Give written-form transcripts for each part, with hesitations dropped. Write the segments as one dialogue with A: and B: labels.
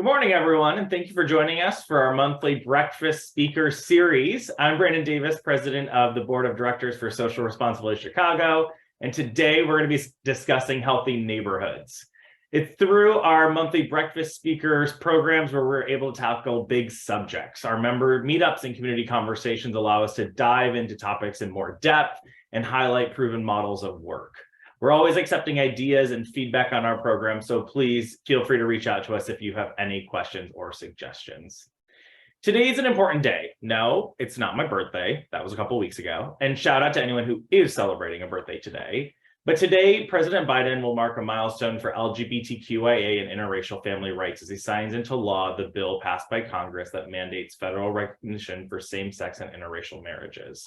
A: Good morning, everyone, and thank you for joining us for our monthly breakfast speaker series. I'm Brandon Davis, president of the Board of Directors for Social Responsibility Chicago, and today we're going to be discussing healthy neighborhoods. It's through our monthly breakfast speakers programs where we're able to tackle big subjects. Our member meetups and community conversations allow us to dive into topics in more depth and highlight proven models of work. We're always accepting ideas and feedback on our program, so please feel free to reach out to us if you have any questions or suggestions. Today is an important day. No, it's not my birthday. That was a couple weeks ago. And shout out to anyone who is celebrating a birthday today. But today, President Biden will mark a milestone for LGBTQIA and interracial family rights as he signs into law the bill passed by Congress that mandates federal recognition for same-sex and interracial marriages.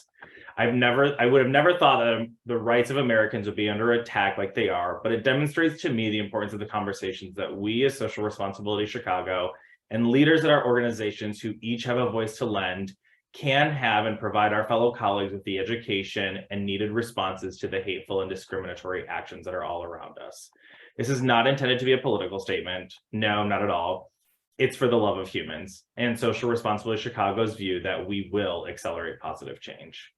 A: I would have never thought that the rights of Americans would be under attack like they are, but it demonstrates to me the importance of the conversations that we as Social Responsibility Chicago and leaders at our organizations who each have a voice to lend can have and provide our fellow colleagues with the education and needed responses to the hateful and discriminatory actions that are all around us. This is not intended to be a political statement. No, not at all. It's for the love of humans and Social Responsibility Chicago's view that we will accelerate positive change.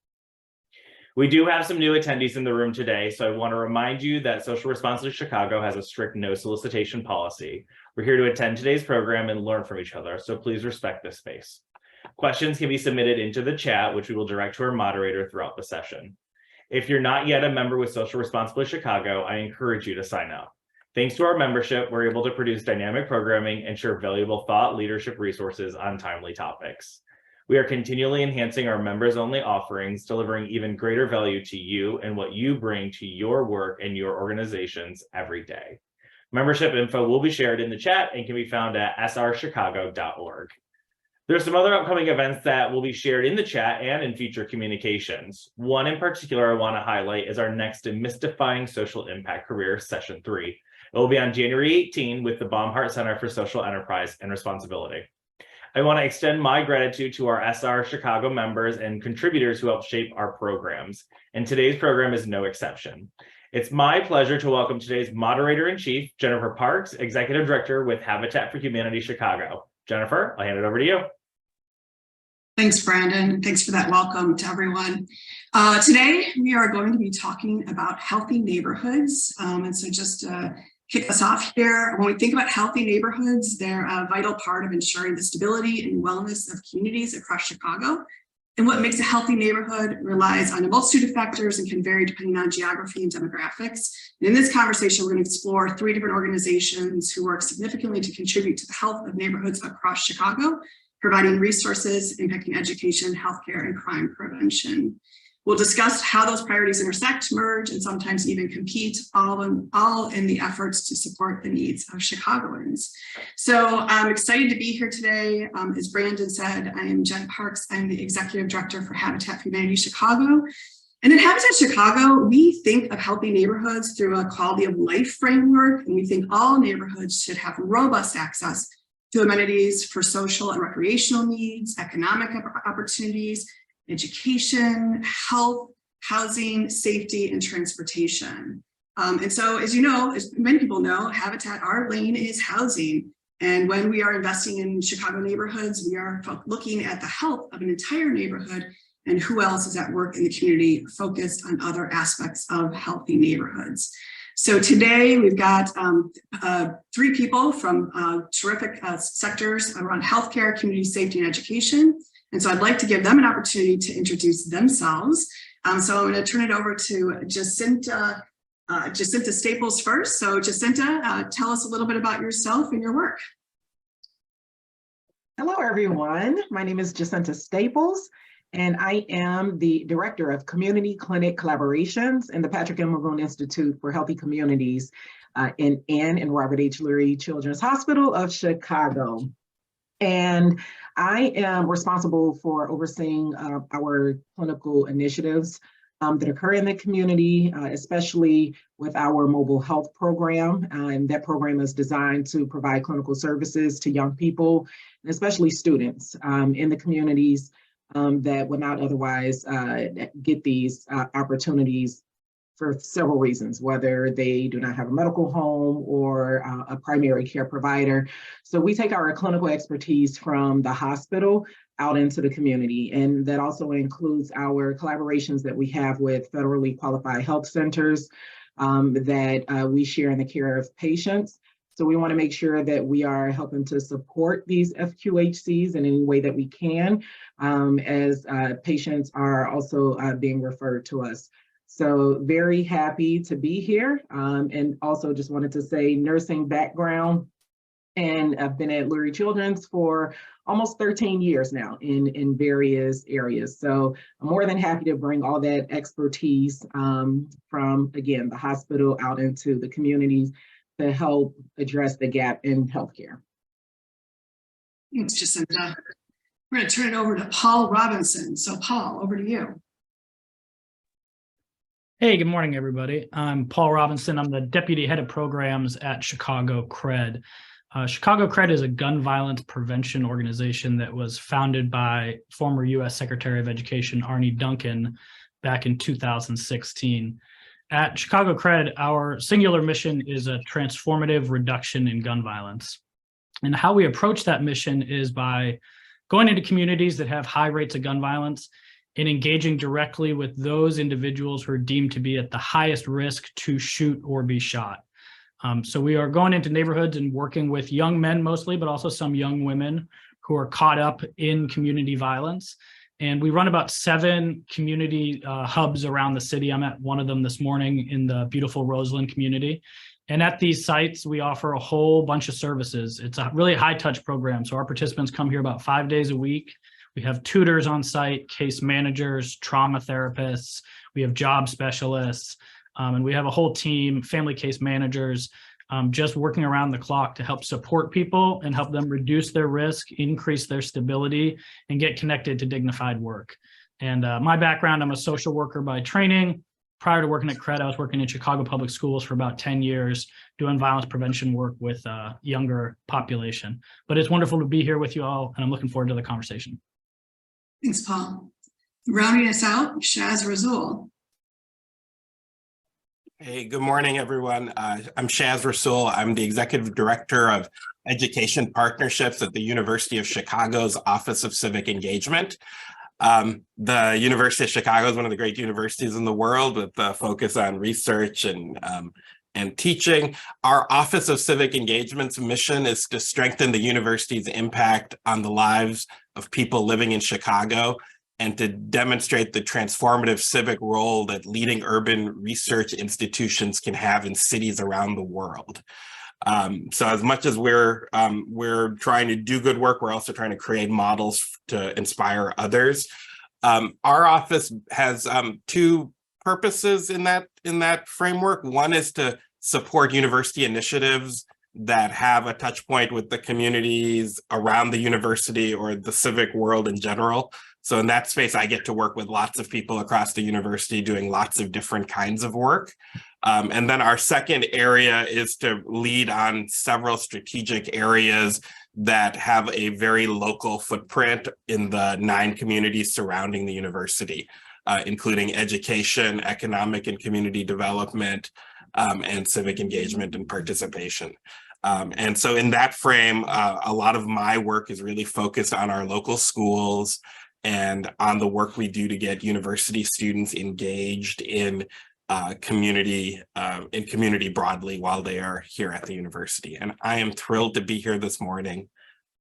A: We do have some new attendees in the room today, so I want to remind you that Social Responsibility Chicago has a strict no solicitation policy. We're here to attend today's program and learn from each other, so please respect this space. Questions can be submitted into the chat, which we will direct to our moderator throughout the session. If you're not yet a member with Social Responsibility Chicago, I encourage you to sign up. Thanks to our membership, we're able to produce dynamic programming and share valuable thought leadership resources on timely topics. We are continually enhancing our members-only offerings, delivering even greater value to you and what you bring to your work and your organizations every day. Membership info will be shared in the chat and can be found at srchicago.org. There's some other upcoming events that will be shared in the chat and in future communications. One in particular I want to highlight is our next Demystifying Social Impact Career Session 3. It will be on January 18 with the Baumhart Center for Social Enterprise and Responsibility. I want to extend my gratitude to our SR Chicago members and contributors who help shape our programs, and today's program is no exception. It's my pleasure to welcome today's moderator-in-chief, Jennifer Parks, Executive Director with Habitat for Humanity Chicago. Jennifer, I'll hand it over to you.
B: Thanks, Brandon. Thanks for that welcome to everyone. Today, we are going to be talking about healthy neighborhoods. And so just to kick us off here, when we think about healthy neighborhoods, they're a vital part of ensuring the stability and wellness of communities across Chicago. And what makes a healthy neighborhood relies on a multitude of factors and can vary depending on geography and demographics. And in this conversation, we're going to explore 3 different organizations who work significantly to contribute to the health of neighborhoods across Chicago, providing resources impacting education, healthcare, and crime prevention. We'll discuss how those priorities intersect, merge, and sometimes even compete, all in the efforts to support the needs of Chicagoans. So I'm excited to be here today. As Brandon said, I am Jen Parks. I'm the Executive Director for Habitat for Humanity Chicago. And at Habitat Chicago, we think of healthy neighborhoods through a quality of life framework, and we think all neighborhoods should have robust access to amenities for social and recreational needs, economic opportunities, education, health, housing, safety, and transportation. And so, as you know, as many people know, Habitat, our lane is housing. And when we are investing in Chicago neighborhoods, we are looking at the health of an entire neighborhood and who else is at work in the community focused on other aspects of healthy neighborhoods. So today we've got 3 people from terrific sectors around healthcare, community safety, and education. And so I'd like to give them an opportunity to introduce themselves. So I'm going to turn it over to Jacinta Staples first. So Jacinta, tell us a little bit about yourself and your work.
C: Hello, everyone. My name is Jacinta Staples, and I am the Director of Community Clinic Collaborations in the Patrick M. Maroon Institute for Healthy Communities in Ann and Robert H. Lurie Children's Hospital of Chicago. And I am responsible for overseeing our clinical initiatives that occur in the community, especially with our mobile health program. And that program is designed to provide clinical services to young people, and especially students in the communities that would not otherwise get these opportunities for several reasons, whether they do not have a medical home or a primary care provider. So we take our clinical expertise from the hospital out into the community. And that also includes our collaborations that we have with federally qualified health centers that we share in the care of patients. So we want to make sure that we are helping to support these FQHCs in any way that we can, as patients are also being referred to us. So very happy to be here, and also just wanted to say nursing background, and I've been at Lurie Children's for almost 13 years now in various areas. So I'm more than happy to bring all that expertise from, again, the hospital out into the communities to help address the gap in healthcare.
B: Thanks, Jacinta. We're going to turn it over to Paul Robinson. So Paul, over to you.
D: Hey, good morning, everybody. I'm Paul Robinson. I'm the Deputy Head of Programs at Chicago CRED. Chicago CRED is a gun violence prevention organization that was founded by former U.S. Secretary of Education Arne Duncan back in 2016. At Chicago CRED, our singular mission is a transformative reduction in gun violence. And how we approach that mission is by going into communities that have high rates of gun violence and engaging directly with those individuals who are deemed to be at the highest risk to shoot or be shot. So we are going into neighborhoods and working with young men mostly, but also some young women who are caught up in community violence. And we run about 7 community hubs around the city. I'm at one of them this morning in the beautiful Roseland community. And at these sites, we offer a whole bunch of services. It's a really high touch program. So our participants come here about 5 days a week. We have tutors on site, case managers, trauma therapists. We have job specialists, and we have a whole team, family case managers, just working around the clock to help support people and help them reduce their risk, increase their stability, and get connected to dignified work. And my background, I'm a social worker by training. Prior to working at CRED, I was working in Chicago public schools for about 10 years, doing violence prevention work with a younger population. But it's wonderful to be here with you all, and I'm looking forward to the conversation.
B: Thanks, Paul. Rounding us out, Shaz Rasul.
E: Hey, good morning, everyone. I'm Shaz Rasul. I'm the Executive Director of Education Partnerships at the University of Chicago's Office of Civic Engagement. The University of Chicago is one of the great universities in the world with the focus on research and teaching. Our Office of Civic Engagement's mission is to strengthen the university's impact on the lives of people living in Chicago and to demonstrate the transformative civic role that leading urban research institutions can have in cities around the world. So as much as we're trying to do good work, we're also trying to create models to inspire others. Our office has 2 purposes in that framework. One is to support university initiatives that have a touch point with the communities around the university or the civic world in general. So in that space, I get to work with lots of people across the university doing lots of different kinds of work. And then our second area is to lead on several strategic areas that have a very local footprint in the 9 communities surrounding the university, including education, economic and community development, and civic engagement and participation. And so in that frame, a lot of my work is really focused on our local schools and on the work we do to get university students engaged in community broadly while they are here at the university. And I am thrilled to be here this morning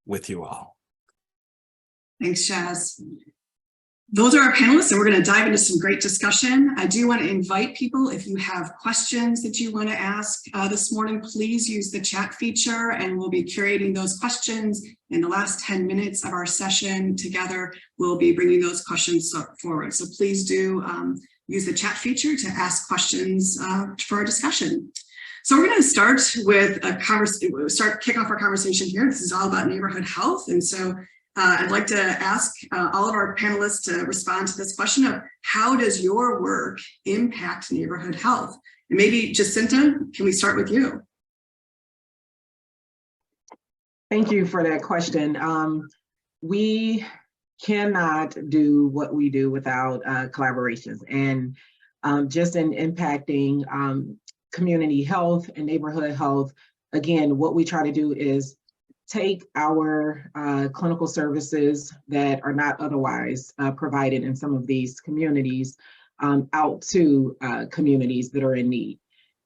E: with you all.
B: Thanks, Shaz. Those are our panelists, and we're going to dive into some great discussion. I do want to invite people, if you have questions that you want to ask this morning, please use the chat feature, and we'll be curating those questions in the last 10 minutes of our session together. We'll be bringing those questions forward. So please do use the chat feature to ask questions for our discussion. So we're going to start with kick off our conversation here. This is all about neighborhood health, and so I'd like to ask all of our panelists to respond to this question of how does your work impact neighborhood health? And maybe Jacinta, can we start with you?
C: Thank you for that question. We cannot do what we do without collaborations. And just in impacting community health and neighborhood health. Again, what we try to do is take our clinical services that are not otherwise provided in some of these communities out to communities that are in need.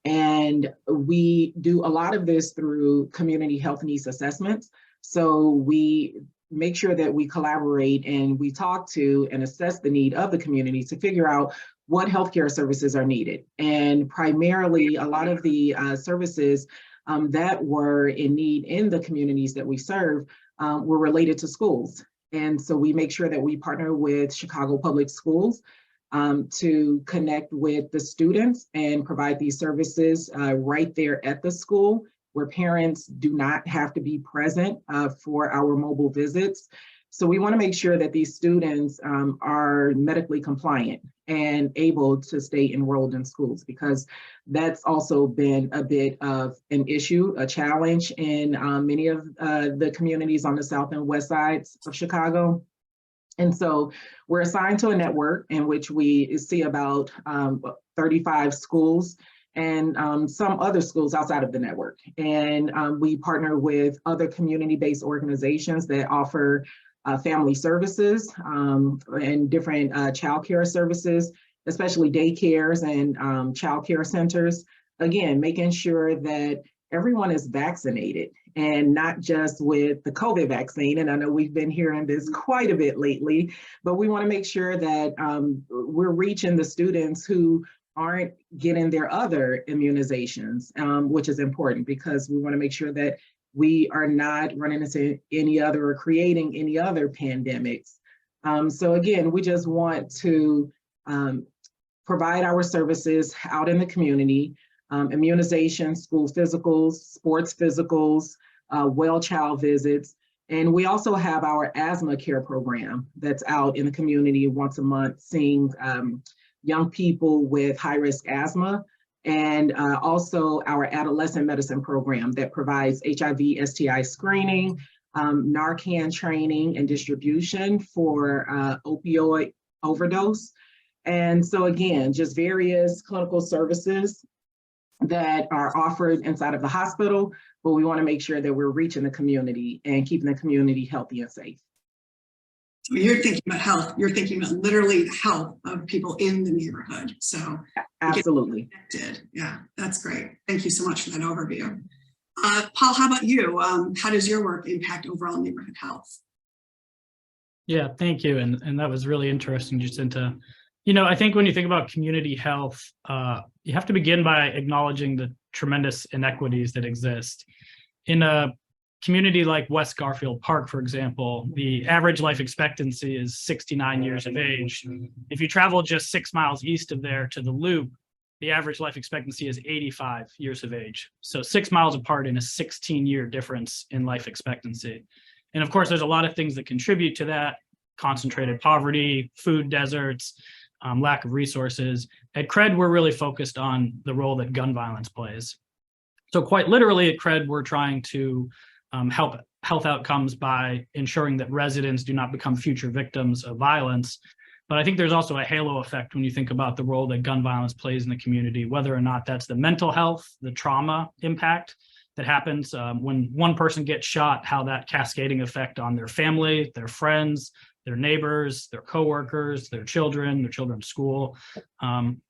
C: And we do a lot of this through community health needs assessments. So we make sure that we collaborate and we talk to and assess the need of the community to figure out what healthcare services are needed. And primarily, a lot of the services that were in need in the communities that we serve were related to schools. And so we make sure that we partner with Chicago Public Schools to connect with the students and provide these services right there at the school, where parents do not have to be present for our mobile visits. So we want to make sure that these students are medically compliant and able to stay enrolled in schools, because that's also been a bit of an issue, a challenge in many of the communities on the south and west sides of Chicago. And so we're assigned to a network in which we see about 35 schools and some other schools outside of the network. And we partner with other community-based organizations that offer family services and different childcare services, especially daycares and childcare centers. Again, making sure that everyone is vaccinated, and not just with the COVID vaccine. And I know we've been hearing this quite a bit lately, but we want to make sure that we're reaching the students who aren't getting their other immunizations, which is important, because we want to make sure that we are not running into any other or creating any other pandemics. So again, we just want to provide our services out in the community, immunization, school physicals, sports physicals, well child visits. And we also have our asthma care program that's out in the community once a month, seeing young people with high-risk asthma, and also our adolescent medicine program that provides HIV, STI screening, Narcan training and distribution for opioid overdose. And so again, just various clinical services that are offered inside of the hospital, but we want to make sure that we're reaching the community and keeping the community healthy and safe.
B: So you're thinking about health, you're thinking about literally the health of people in the neighborhood. So
C: absolutely.
B: Yeah, that's great. Thank you so much for that overview. Paul, how about you? How does your work impact overall neighborhood health?
D: Yeah, thank you. And that was really interesting, Jacinta. You know, I think when you think about community health, you have to begin by acknowledging the tremendous inequities that exist. In a community like West Garfield Park, for example, the average life expectancy is 69 years of age. If you travel just 6 miles east of there to the Loop, the average life expectancy is 85 years of age. So 6 miles apart in a 16-year difference in life expectancy. And of course, there's a lot of things that contribute to that: concentrated poverty, food deserts, lack of resources. At CRED, we're really focused on the role that gun violence plays. So quite literally at CRED, we're trying to help health outcomes by ensuring that residents do not become future victims of violence. But I think there's also a halo effect when you think about the role that gun violence plays in the community, whether or not that's the mental health, the trauma impact that happens when one person gets shot, how that cascading effect on their family, their friends, their neighbors, their coworkers, their children's school.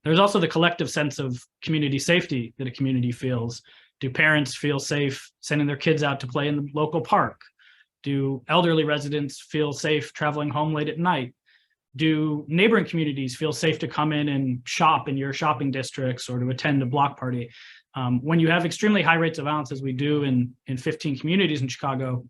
D: There's also the collective sense of community safety that a community feels. Do parents feel safe sending their kids out to play in the local park? Do elderly residents feel safe traveling home late at night? Do neighboring communities feel safe to come in and shop in your shopping districts or to attend a block party? When you have extremely high rates of violence, as we do in 15 communities in Chicago,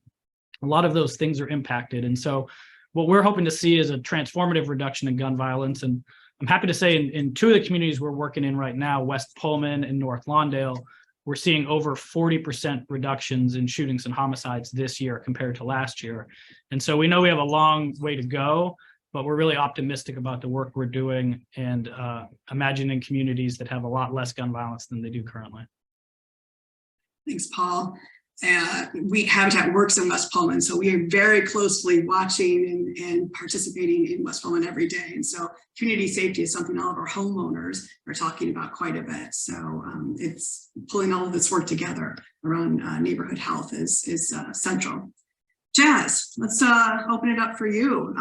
D: a lot of those things are impacted. And so what we're hoping to see is a transformative reduction in gun violence. And I'm happy to say in 2 of the communities we're working in right now, West Pullman and North Lawndale, we're seeing over 40% reductions in shootings and homicides this year compared to last year. And so we know we have a long way to go, but we're really optimistic about the work we're doing and imagining communities that have a lot less gun violence than they do currently.
B: Thanks, Paul. Habitat works in West Pullman, so we are very closely watching and participating in West Pullman every day. And so community safety is something all of our homeowners are talking about quite a bit. So it's pulling all of this work together around neighborhood health is central. Jazz, let's open it up for you,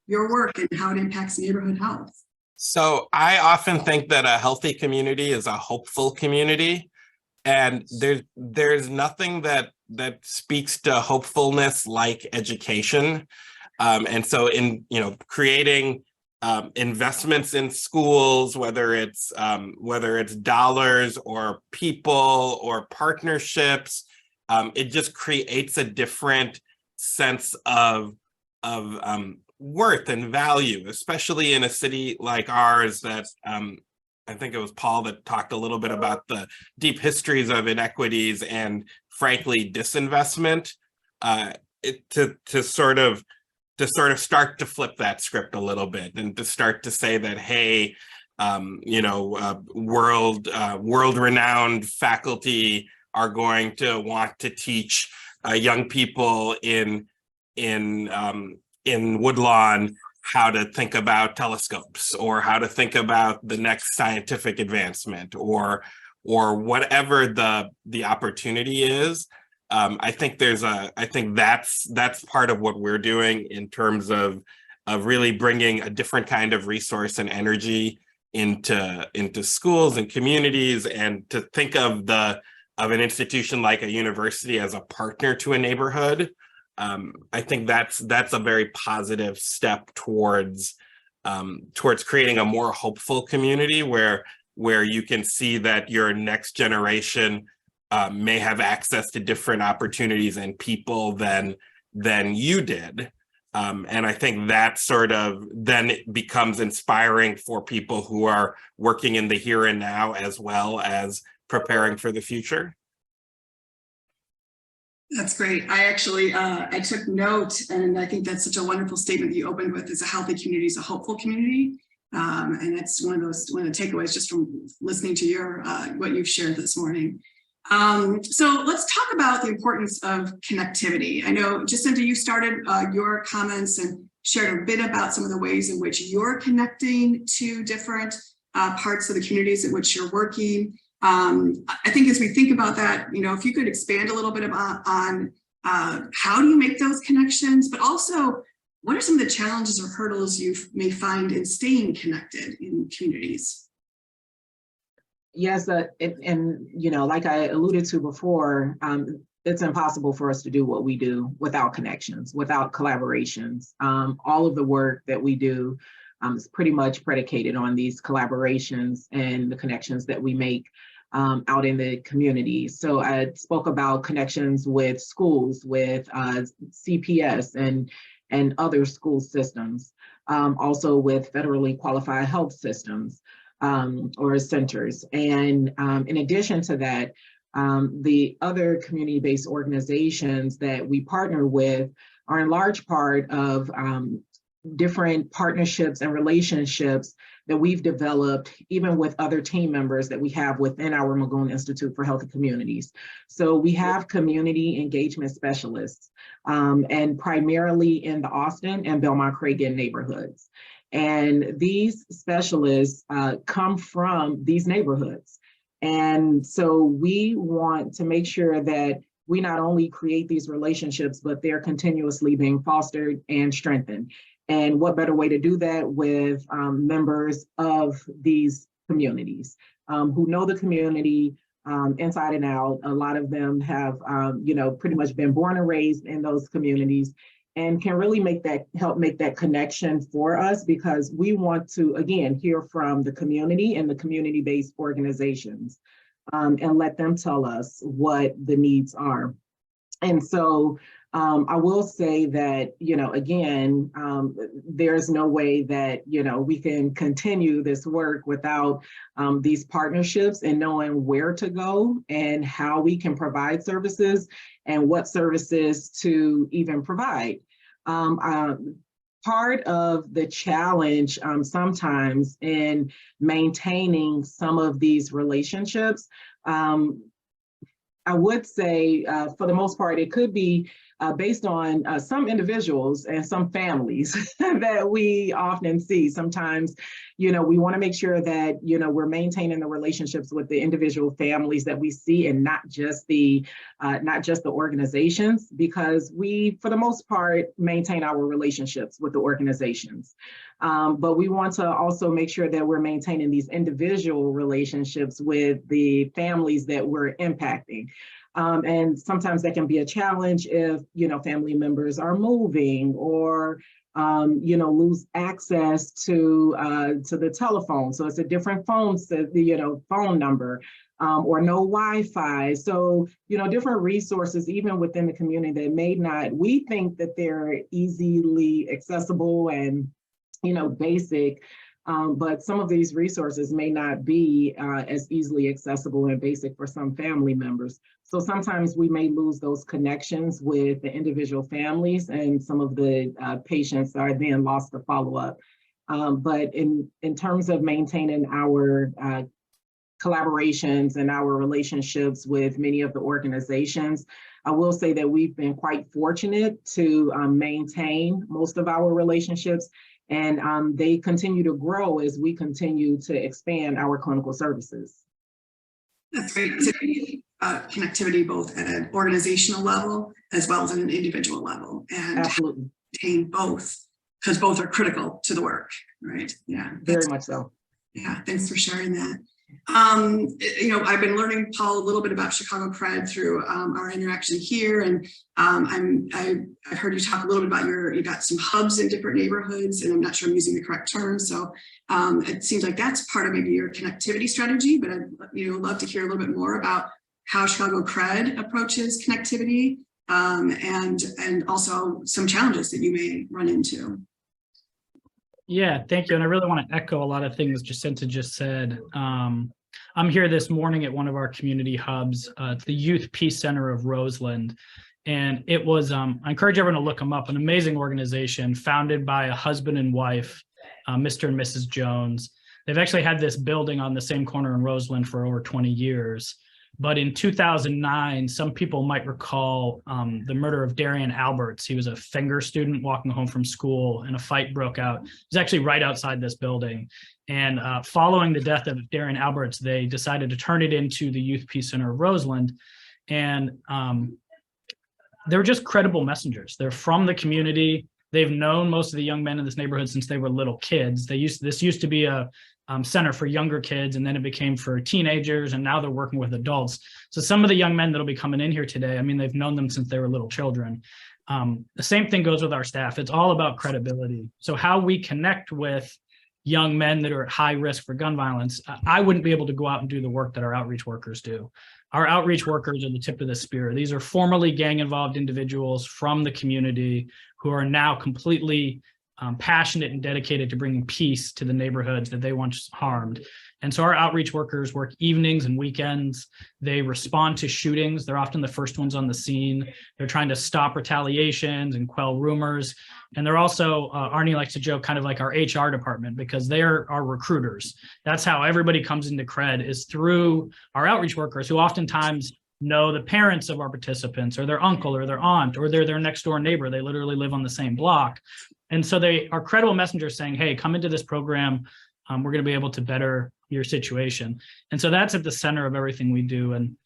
B: your work and how it impacts neighborhood health.
E: So I often think that a healthy community is a hopeful community. And there's nothing that speaks to hopefulness like education. And so in creating investments in schools, whether it's dollars or people or partnerships, it just creates a different sense of worth and value, especially in a city like ours that I think it was Paul that talked a little bit about the deep histories of inequities and, frankly, disinvestment. To sort of start to flip that script a little bit and to start to say that, hey, world-renowned faculty are going to want to teach young people in Woodlawn how to think about telescopes or how to think about the next scientific advancement or whatever the opportunity is. I think that's part of what we're doing in terms of really bringing a different kind of resource and energy into schools and communities, and to think of an institution like a university as a partner to a neighborhood. I think that's a very positive step towards creating a more hopeful community where you can see that your next generation may have access to different opportunities and people than you did. And I think that sort of then it becomes inspiring for people who are working in the here and now as well as preparing for the future.
B: That's great. I actually, I took note, and I think that's such a wonderful statement that you opened with, is a healthy community is a hopeful community. And that's one of the takeaways just from listening to your, what you've shared this morning. So let's talk about the importance of connectivity. I know, Jacinta, you started your comments and shared a bit about some of the ways in which you're connecting to different parts of the communities in which you're working. I think as we think about that, if you could expand a little bit on how do you make those connections, but also what are some of the challenges or hurdles you may find in staying connected in communities?
C: Yes, and like I alluded to before, it's impossible for us to do what we do without connections, without collaborations. All of the work that we do is pretty much predicated on these collaborations and the connections that we make out in the community. So I spoke about connections with schools, with CPS and other school systems, also with federally qualified health systems or centers. And in addition to that, the other community-based organizations that we partner with are in large part of different partnerships and relationships that we've developed even with other team members that we have within our Magoon Institute for Healthy Communities. So we have community engagement specialists and primarily in the Austin and Belmont-Cragen neighborhoods. And these specialists come from these neighborhoods. And so we want to make sure that we not only create these relationships, but they're continuously being fostered and strengthened. And what better way to do that with members of these communities who know the community inside and out. A lot of them have, pretty much been born and raised in those communities and can really help make that connection for us, because we want to, again, hear from the community and the community-based organizations and let them tell us what the needs are. And so I will say that, again, there's no way that, we can continue this work without these partnerships and knowing where to go and how we can provide services and what services to even provide. Part of the challenge sometimes in maintaining some of these relationships I would say, for the most part, it could be based on some individuals and some families that we often see. Sometimes, we want to make sure that, we're maintaining the relationships with the individual families that we see, and not just the organizations, because we, for the most part, maintain our relationships with the organizations. But we want to also make sure that we're maintaining these individual relationships with the families that we're impacting. And sometimes that can be a challenge if, family members are moving or, lose access to the telephone. So it's a different phone number, or no Wi-Fi. So, different resources, even within the community that may not, we think that they're easily accessible and, basic. But some of these resources may not be as easily accessible and basic for some family members. So sometimes we may lose those connections with the individual families, and some of the patients are then lost to follow-up. But in terms of maintaining our collaborations and our relationships with many of the organizations, I will say that we've been quite fortunate to maintain most of our relationships. And they continue to grow as we continue to expand our clinical services.
B: That's great. Connectivity both at an organizational level as well as at an individual level, and
C: absolutely
B: maintain both, because both are critical to the work, right? Yeah,
C: very much so.
B: Yeah, thanks for sharing that. I've been learning, Paul, a little bit about Chicago CRED through our interaction here, and I've heard you talk a little bit about you got some hubs in different neighborhoods, and I'm not sure I'm using the correct term. So it seems like that's part of maybe your connectivity strategy, but I'd love to hear a little bit more about how Chicago CRED approaches connectivity, and also some challenges that you may run into.
D: Yeah, thank you. And I really want to echo a lot of things Jacinta just said. I'm here this morning at one of our community hubs. It's the Youth Peace Center of Roseland. And it was, I encourage everyone to look them up, an amazing organization founded by a husband and wife, Mr. and Mrs. Jones. They've actually had this building on the same corner in Roseland for over 20 years. But in 2009, some people might recall the murder of Darian Alberts. He was a Fenger student walking home from school, and a fight broke out. It was actually right outside this building. And following the death of Darian Alberts, they decided to turn it into the Youth Peace Center of Roseland. And they were just credible messengers. They're from the community. They've known most of the young men in this neighborhood since they were little kids. This used to be a center for younger kids, and then it became for teenagers, and now they're working with adults. So some of the young men that'll be coming in here today, I mean, they've known them since they were little children. The same thing goes with our staff. It's all about credibility. So how we connect with young men that are at high risk for gun violence, I wouldn't be able to go out and do the work that our outreach workers do. Our outreach workers are the tip of the spear. These are formerly gang-involved individuals from the community who are now completely passionate and dedicated to bringing peace to the neighborhoods that they once harmed. And so our outreach workers work evenings and weekends. They respond to shootings. They're often the first ones on the scene. They're trying to stop retaliations and quell rumors. And they're also, Arnie likes to joke, kind of like our HR department, because they're our recruiters. That's how everybody comes into CRED, is through our outreach workers, who oftentimes know the parents of our participants, or their uncle or their aunt, or they're their next door neighbor. They literally live on the same block. And so they are credible messengers saying, hey, come into this program. We're going to be able to better your situation. And so that's at the center of everything we do. And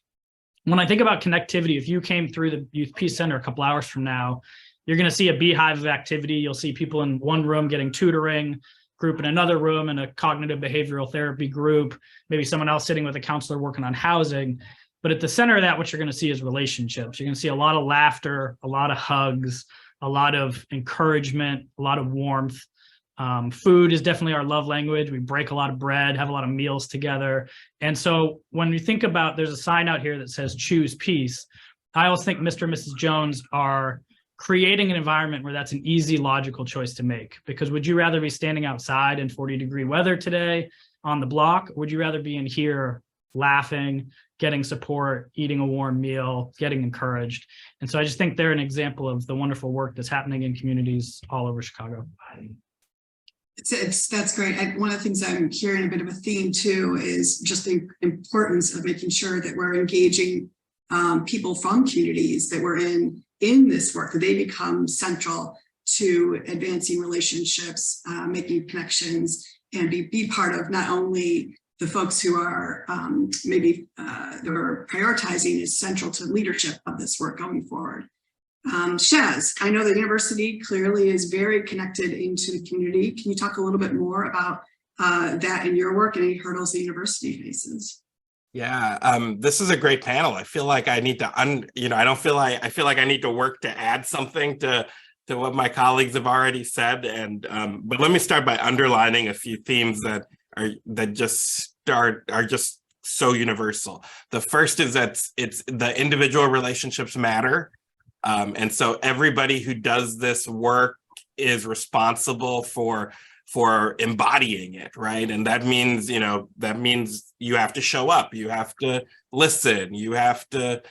D: when I think about connectivity, if you came through the Youth Peace Center a couple hours from now, you're going to see a beehive of activity. You'll see people in one room getting tutoring, group in another room in a cognitive behavioral therapy group, maybe someone else sitting with a counselor working on housing. But at the center of that, what you're going to see is relationships. You're going to see a lot of laughter, a lot of hugs, a lot of encouragement, a lot of warmth. Food is definitely our love language. We break a lot of bread, have a lot of meals together. And so when you think about, there's a sign out here that says choose peace. I always think Mr. and Mrs. Jones are creating an environment where that's an easy, logical choice to make. Because would you rather be standing outside in 40-degree weather today on the block? Or would you rather be in here laughing, getting support, eating a warm meal, getting encouraged? And so I just think they're an example of the wonderful work that's happening in communities all over Chicago.
B: That's great. One of the things I'm hearing a bit of a theme too is just the importance of making sure that we're engaging people from communities that were in this work, that they become central to advancing relationships, making connections, and be part of not only the folks who are they're prioritizing is central to leadership of this work going forward. Shaz, I know the university clearly is very connected into the community. Can you talk a little bit more about that in your work and any hurdles the university faces?
E: Yeah, this is a great panel. I feel like I need to, I feel like I need to work to add something to what my colleagues have already said. And but let me start by underlining a few themes that are just so universal. The first is that it's the individual relationships matter. And so everybody who does this work is responsible for embodying it, right? And that means, you have to show up, you have to listen, you have to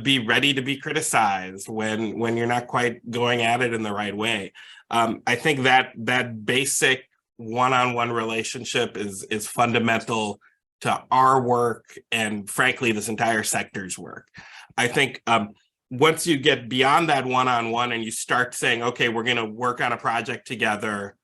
E: be ready to be criticized when you're not quite going at it in the right way. I think that basic one-on-one relationship is fundamental to our work and frankly this entire sector's work. I think once you get beyond that one-on-one and you start saying, okay, we're going to work on a project together,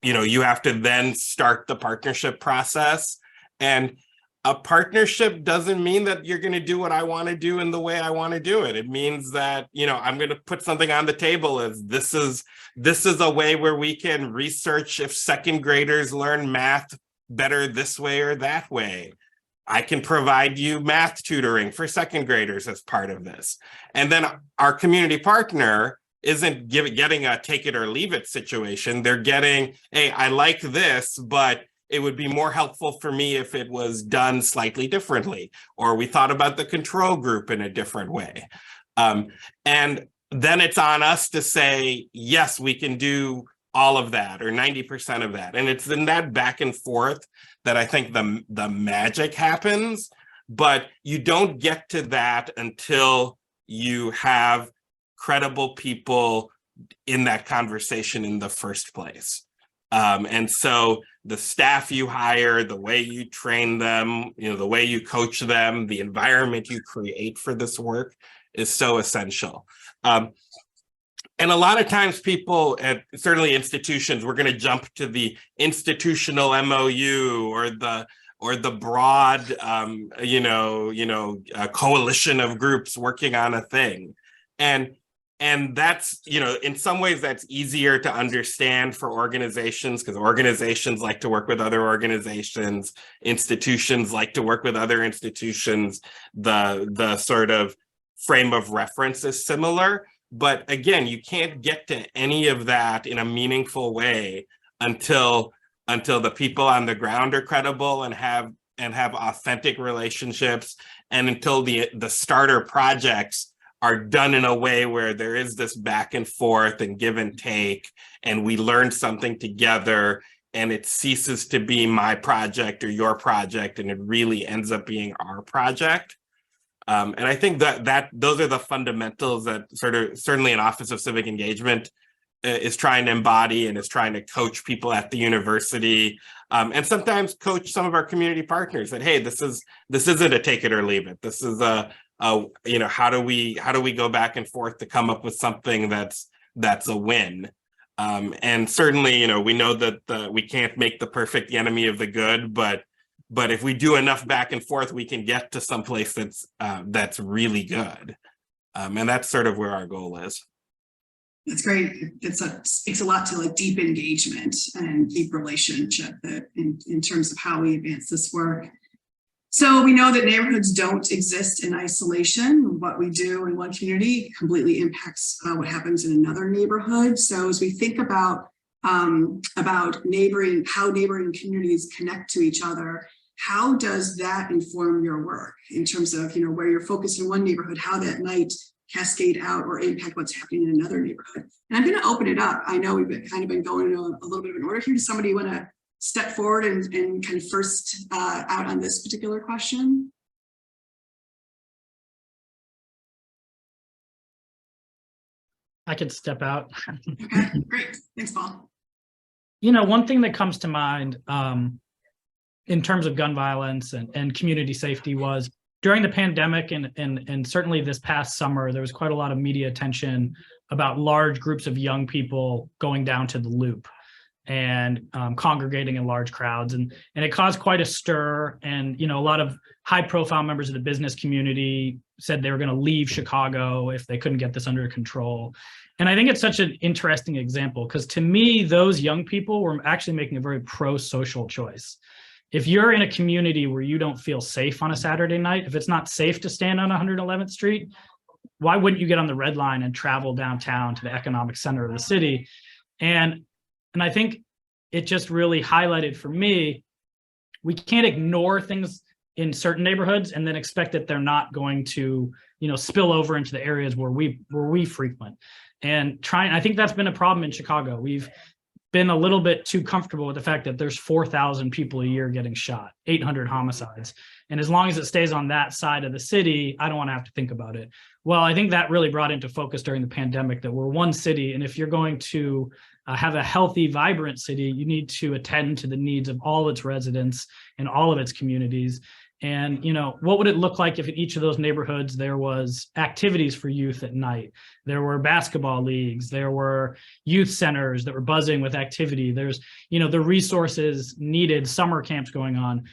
E: you have to then start the partnership process. And a partnership doesn't mean that you're going to do what I want to do in the way I want to do it. It means that, I'm going to put something on the table as this is a way where we can research if second graders learn math better this way or that way. I can provide you math tutoring for second graders as part of this. And then our community partner isn't getting a take it or leave it situation. They're getting, hey, I like this, but it would be more helpful for me if it was done slightly differently, or we thought about the control group in a different way. And then it's on us to say, yes, we can do all of that or 90% of that. And it's in that back and forth that I think the magic happens, but you don't get to that until you have credible people in that conversation in the first place. And so the staff you hire, the way you train them, the way you coach them, the environment you create for this work is so essential. And a lot of times people at certainly institutions, we're going to jump to the institutional MOU or the broad, coalition of groups working on a thing. And that's, in some ways that's easier to understand for organizations because organizations like to work with other organizations, institutions like to work with other institutions. The sort of frame of reference is similar. But again, you can't get to any of that in a meaningful way until the people on the ground are credible and have authentic relationships, and until the starter projects are done in a way where there is this back and forth and give and take, and we learn something together, and it ceases to be my project or your project, and it really ends up being our project. And I think that those are the fundamentals that certainly an Office of Civic Engagement is trying to embody and is trying to coach people at the university, and sometimes coach some of our community partners that, hey, this isn't a take it or leave it. This is how do we go back and forth to come up with something that's a win. And certainly, we know that we can't make the perfect the enemy of the good, but if we do enough back and forth, we can get to someplace that's really good. And that's sort of where our goal is.
B: That's great. It speaks a lot to deep engagement and deep relationship in terms of how we advance this work. So we know that neighborhoods don't exist in isolation. What we do in one community completely impacts what happens in another neighborhood. So as we think about how neighboring communities connect to each other, how does that inform your work in terms of where you're focused in one neighborhood, how that might cascade out or impact what's happening in another neighborhood? And I'm going to open it up. I know we've been going a little bit of an order here. Does somebody want to step forward and kind of first out on this particular question?
D: I could step out.
B: Okay, great. Thanks, Paul.
D: One thing that comes to mind in terms of gun violence and community safety was during the pandemic and certainly this past summer, there was quite a lot of media attention about large groups of young people going down to the Loop and congregating in large crowds. And it caused quite a stir. And, a lot of high profile members of the business community said they were going to leave Chicago if they couldn't get this under control. And I think it's such an interesting example because to me, those young people were actually making a very pro-social choice. If you're in a community where you don't feel safe on a Saturday night, if it's not safe to stand on 111th Street, why wouldn't you get on the Red Line and travel downtown to the economic center of the city? And I think it just really highlighted for me, we can't ignore things in certain neighborhoods and then expect that they're not going to, spill over into the areas where we frequent. And I think that's been a problem in Chicago. We've been a little bit too comfortable with the fact that there's 4,000 people a year getting shot, 800 homicides. And as long as it stays on that side of the city, I don't want to have to think about it. Well, I think that really brought into focus during the pandemic that we're one city. And if you're going to have a healthy, vibrant city, you need to attend to the needs of all its residents and all of its communities. And, what would it look like if in each of those neighborhoods there was activities for youth at night? There were basketball leagues, there were youth centers that were buzzing with activity. There's, the resources needed, summer camps going on.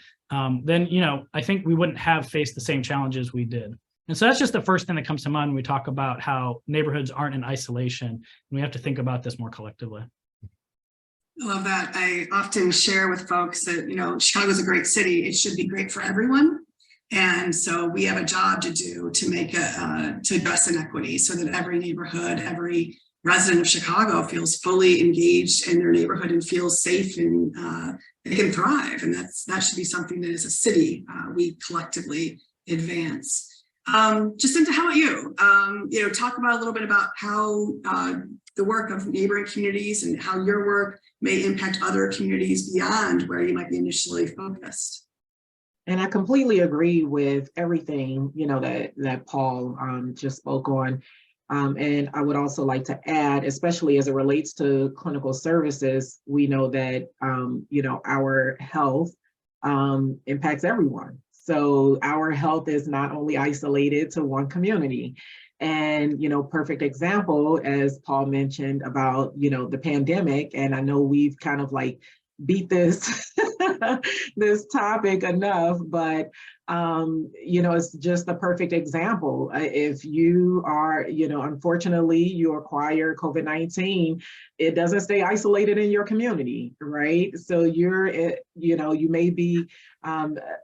D: Then, I think we wouldn't have faced the same challenges we did. And so that's just the first thing that comes to mind when we talk about how neighborhoods aren't in isolation. And we have to think about this more collectively.
B: I love that. I often share with folks that, Chicago's a great city. It should be great for everyone. And so we have a job to do to to address inequity so that every neighborhood, every resident of Chicago feels fully engaged in their neighborhood and feels safe and they can thrive. And that should be something that as a city, we collectively advance. Jacinta, how about you? Talk about a little bit about how the work of neighboring communities and how your work may impact other communities beyond where you might be initially focused.
C: And I completely agree with everything, that Paul just spoke on. And I would also like to add, especially as it relates to clinical services, we know that, our health impacts everyone. So our health is not only isolated to one community. And, perfect example, as Paul mentioned about, the pandemic, and I know we've kind of like beat this, this topic enough, but, it's just a perfect example. If you are, unfortunately, you acquire COVID-19, it doesn't stay isolated in your community, right? So you may be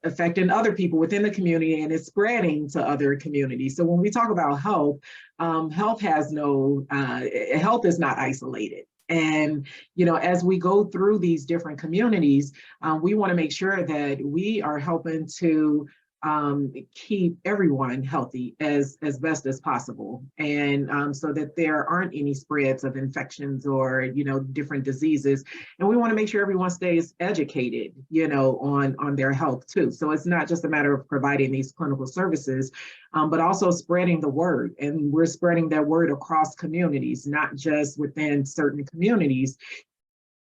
C: affecting other people within the community and it's spreading to other communities. So when we talk about health, health is not isolated. And, as we go through these different communities, we want to make sure that we are helping to keep everyone healthy as best as possible. And so that there aren't any spreads of infections or, different diseases. And we want to make sure everyone stays educated, on their health too. So it's not just a matter of providing these clinical services, but also spreading the word. And we're spreading that word across communities, not just within certain communities.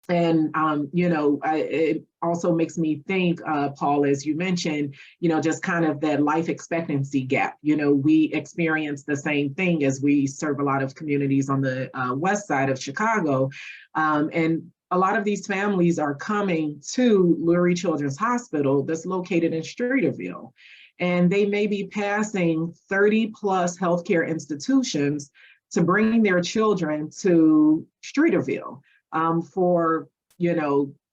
C: And, it also makes me think, Paul, as you mentioned, just kind of that life expectancy gap. We experience the same thing as we serve a lot of communities on the west side of Chicago. And a lot of these families are coming to Lurie Children's Hospital that's located in Streeterville. And they may be passing 30 plus healthcare institutions to bring their children to Streeterville. For,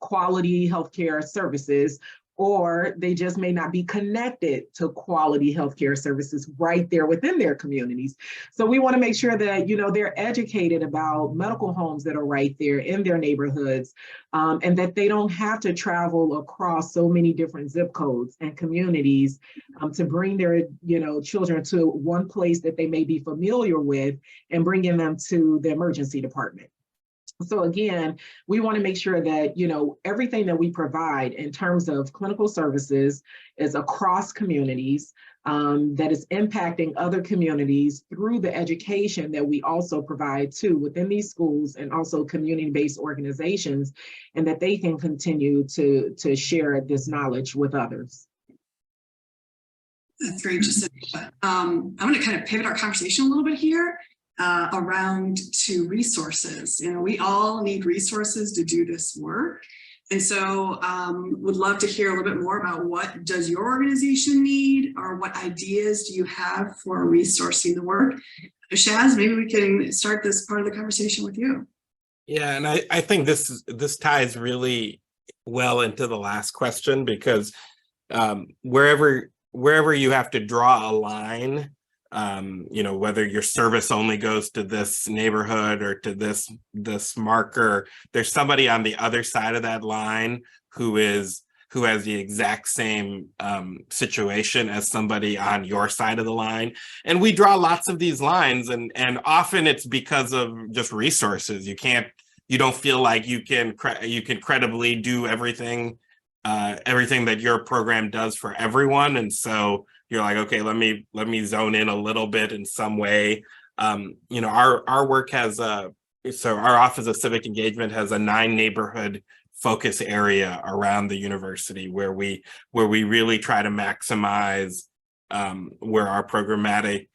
C: quality healthcare services, or they just may not be connected to quality healthcare services right there within their communities. So we want to make sure that, they're educated about medical homes that are right there in their neighborhoods, and that they don't have to travel across so many different zip codes and communities to bring their, children to one place that they may be familiar with and bringing them to the emergency department. So again, we want to make sure that, everything that we provide in terms of clinical services is across communities, that is impacting other communities through the education that we also provide too within these schools and also community-based organizations, and that they can continue to share this knowledge with others.
B: That's great, Jacinta. I'm going to kind of pivot our conversation a little bit here around to resources. You know, we all need resources to do this work. And so would love to hear a little bit more about what does your organization need, or what ideas do you have for resourcing the work? Shaz, maybe we can start this part of the conversation with you.
E: Yeah, and I think this ties really well into the last question, because wherever you have to draw a line, you know, whether your service only goes to this neighborhood or to this marker, there's somebody on the other side of that line who has the exact same situation as somebody on your side of the line. And we draw lots of these lines, and often it's because of just resources. You don't feel like you can credibly do everything that your program does for everyone. And so you're like, okay, let me zone in a little bit in some way. You know, our work has so our Office of Civic Engagement has a 9 neighborhood focus area around the university where we really try to maximize where our programmatic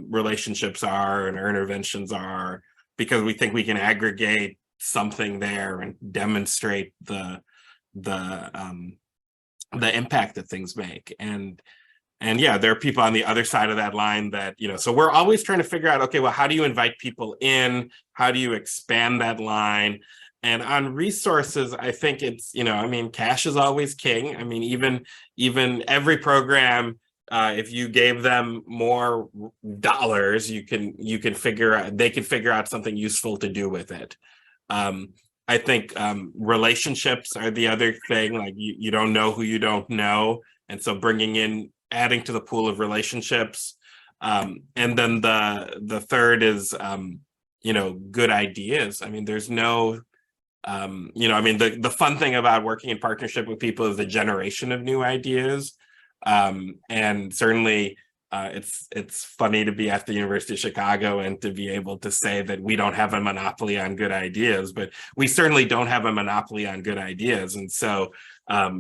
E: relationships are and our interventions are, because we think we can aggregate something there and demonstrate the impact that things make. And yeah, there are people on the other side of that line that, you know, so we're always trying to figure out, okay, well, how do you invite people in? How do you expand that line? And on resources, I think it's, you know, I mean, cash is always king. I mean, even every program, if you gave them more dollars, they can figure out something useful to do with it. I think relationships are the other thing. Like you don't know who you don't know, and so adding to the pool of relationships, and then the third is you know, good ideas. I mean, there's no you know, I mean, the fun thing about working in partnership with people is the generation of new ideas, and certainly it's funny to be at the University of Chicago and to be able to say that we don't have a monopoly on good ideas, but we certainly don't have a monopoly on good ideas. And so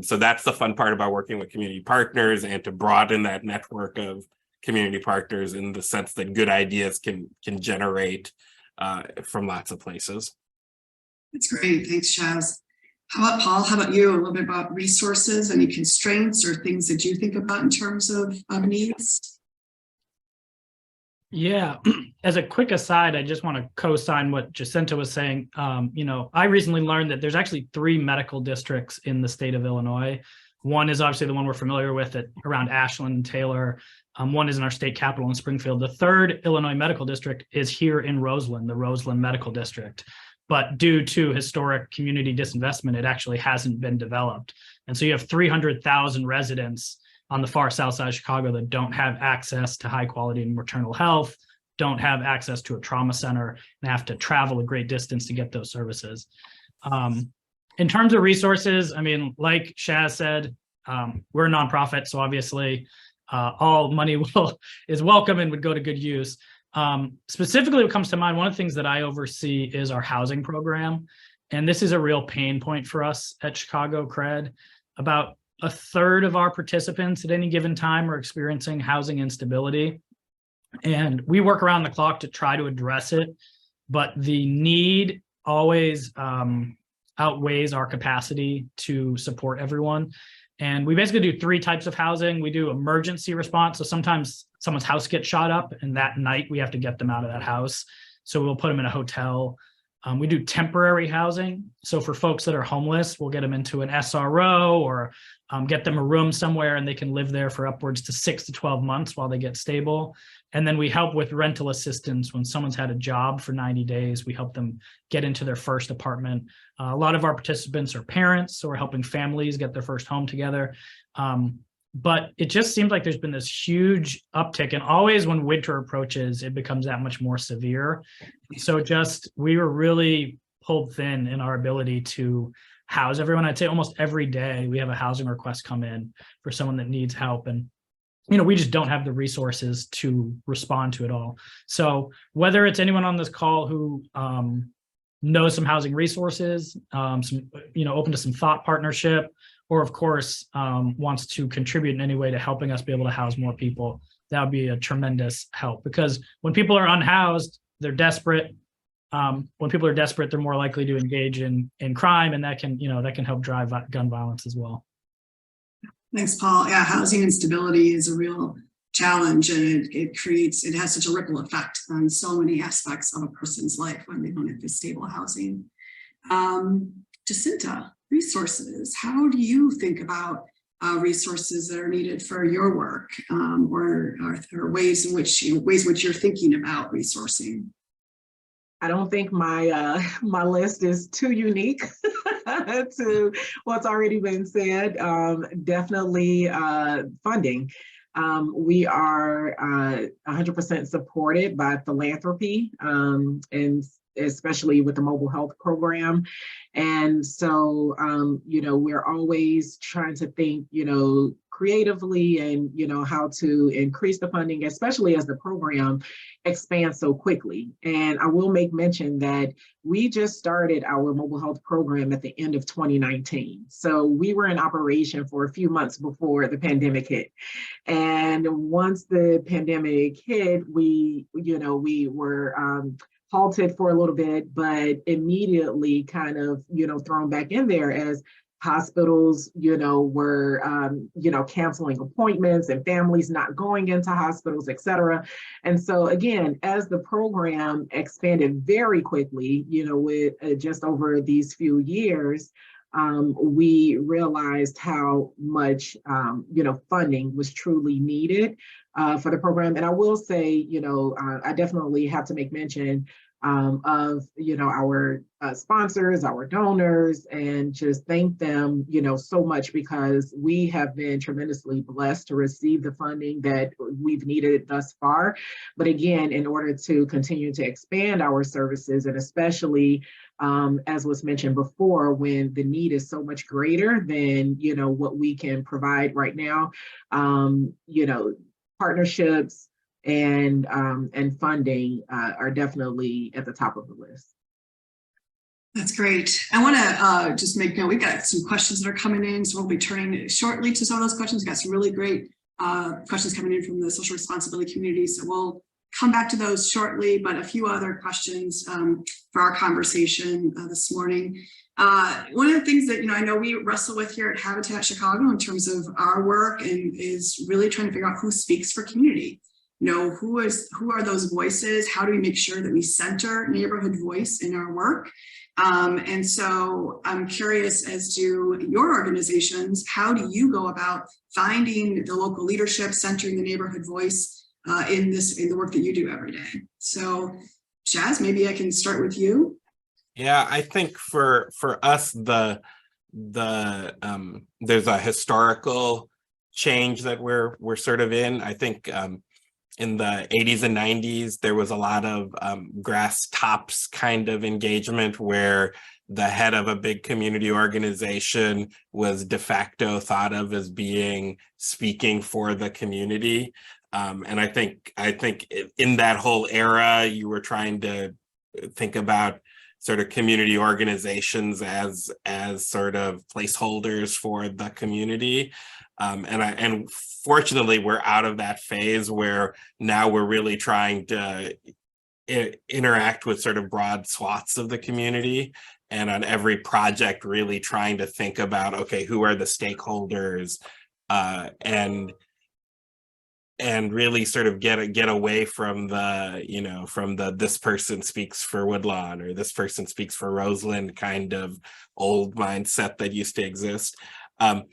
E: so that's the fun part about working with community partners, and to broaden that network of community partners in the sense that good ideas can generate from lots of places.
B: That's great. Thanks, Shaz. How about Paul? How about you? A little bit about resources, any constraints or things that you think about in terms of needs?
D: Yeah, as a quick aside, I just want to co-sign what Jacinta was saying. You know, I recently learned that there's actually 3 medical districts in the state of Illinois. One is obviously the one we're familiar with around Ashland and Taylor. One is in our state capital in Springfield. The 3rd Illinois medical district is here in Roseland, the Roseland Medical District. But due to historic community disinvestment, it actually hasn't been developed. And so you have 300,000 residents on the far south side of Chicago that don't have access to high quality maternal health, don't have access to a trauma center, and have to travel a great distance to get those services. In terms of resources, I mean, like Shaz said, we're a nonprofit, so obviously all money is welcome and would go to good use. Specifically, what comes to mind, one of the things that I oversee is our housing program. And this is a real pain point for us at Chicago CRED. About 1/3 of our participants at any given time are experiencing housing instability. And we work around the clock to try to address it, but the need always outweighs our capacity to support everyone. And we basically do 3 types of housing. We do emergency response. So sometimes someone's house gets shot up, and that night we have to get them out of that house. So we'll put them in a hotel. We do temporary housing. So for folks that are homeless, we'll get them into an SRO or get them a room somewhere, and they can live there for upwards to 6 to 12 months while they get stable. And then we help with rental assistance. When someone's had a job for 90 days, we help them get into their first apartment. A lot of our participants are parents, so we're helping families get their first home together. But it just seems like there's been this huge uptick, and always when winter approaches, it becomes that much more severe. So we were really pulled thin in our ability to house everyone. I'd say almost every day we have a housing request come in for someone that needs help. And you know, we just don't have the resources to respond to it all. So whether it's anyone on this call who knows some housing resources, open to some thought partnership, or of course wants to contribute in any way to helping us be able to house more people, that would be a tremendous help. Because when people are unhoused, they're desperate. When people are desperate, they're more likely to engage in crime, and that can help drive gun violence as well.
B: Thanks, Paul. Yeah, housing instability is a real challenge, and it has such a ripple effect on so many aspects of a person's life when they don't have this stable housing. Jacinta, resources. How do you think about resources that are needed for your work, or ways in which you're thinking about resourcing?
C: I don't think my my list is too unique to what's already been said. Definitely funding. We are 100% supported by philanthropy, and especially with the mobile health program. And so, we're always trying to think, creatively and, how to increase the funding, especially as the program expands so quickly. And I will make mention that we just started our mobile health program at the end of 2019. So we were in operation for a few months before the pandemic hit. And once the pandemic hit, we were halted for a little bit, but immediately kind of, thrown back in there as hospitals, were, canceling appointments and families not going into hospitals, et cetera. And so again, as the program expanded very quickly, with just over these few years, we realized how much, funding was truly needed for the program. And I will say, I definitely have to make mention of, our sponsors, our donors, and just thank them, so much, because we have been tremendously blessed to receive the funding that we've needed thus far. But again, in order to continue to expand our services, and especially as was mentioned before, when the need is so much greater than, what we can provide right now, partnerships and funding are definitely at the top of the list.
B: That's great. I want to just make note, we've got some questions that are coming in, so we'll be turning shortly to some of those questions. We've got some really great questions coming in from the social responsibility community, so we'll come back to those shortly, but a few other questions for our conversation this morning. One of the things that I know we wrestle with here at Habitat Chicago in terms of our work, and is really trying to figure out who speaks for community. Who are those voices? How do we make sure that we center neighborhood voice in our work? And so I'm curious as to your organizations, how do you go about finding the local leadership, centering the neighborhood voice in the work that you do every day? So Chaz, maybe I can start with you.
E: Yeah, I think for us, there's a historical change that we're sort of in. I think in the 80s and 90s, there was a lot of grass tops kind of engagement where the head of a big community organization was de facto thought of as being speaking for the community. And I think in that whole era, you were trying to think about sort of community organizations as sort of placeholders for the community. And fortunately, we're out of that phase where now we're really trying to interact with sort of broad swaths of the community, and on every project really trying to think about, okay, who are the stakeholders, and really sort of get away from the this person speaks for Woodlawn or this person speaks for Roseland kind of old mindset that used to exist. For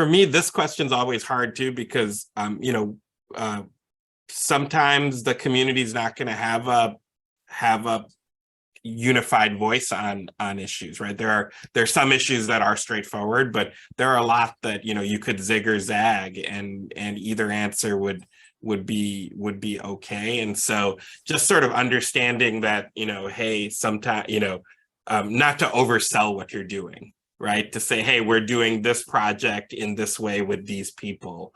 E: me, this question's always hard too, because sometimes the community's not going to have a unified voice on issues, right? There are some issues that are straightforward, but there are a lot that you could zig or zag, and either answer would be okay. And so just sort of understanding that hey, sometimes not to oversell what you're doing, right? To say, hey, we're doing this project in this way with these people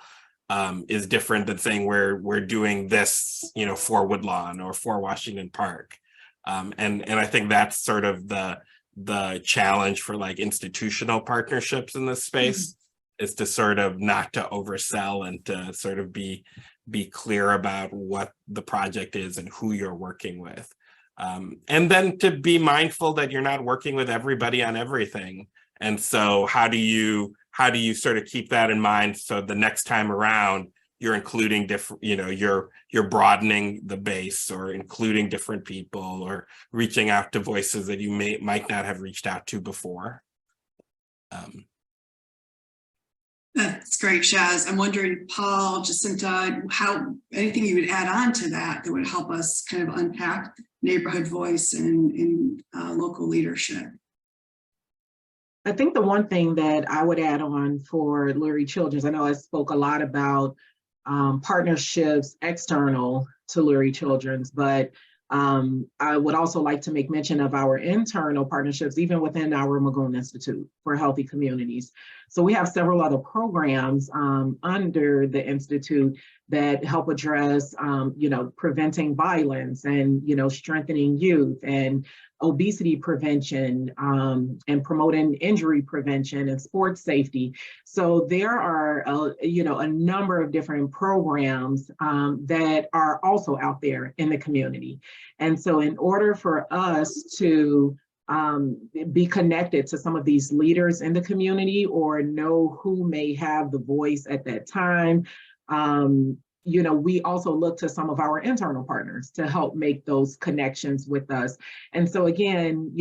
E: is different than saying we're doing this, for Woodlawn or for Washington Park. And I think that's sort of the the challenge for like institutional partnerships in this space is to sort of not to oversell and to sort of be clear about what the project is and who you're working with. And then to be mindful that you're not working with everybody on everything. And so how do you sort of keep that in mind so the next time around you're including different, you know, you're broadening the base or including different people or reaching out to voices that you might not have reached out to before.
B: That's great, Shaz. I'm wondering, Paul, Jacinta, anything you would add on to that would help us kind of unpack neighborhood voice in local leadership?
C: I think the one thing that I would add on for Lurie Children's, I know I spoke a lot about partnerships external to Lurie Children's, but I would also like to make mention of our internal partnerships, even within our Magoon Institute for Healthy Communities. So we have several other programs under the Institute that help address, preventing violence and, strengthening youth and obesity prevention and promoting injury prevention and sports safety. So there are, a number of different programs that are also out there in the community. And so in order for us to be connected to some of these leaders in the community or know who may have the voice at that time, we also look to some of our internal partners to help make those connections with us. And so again,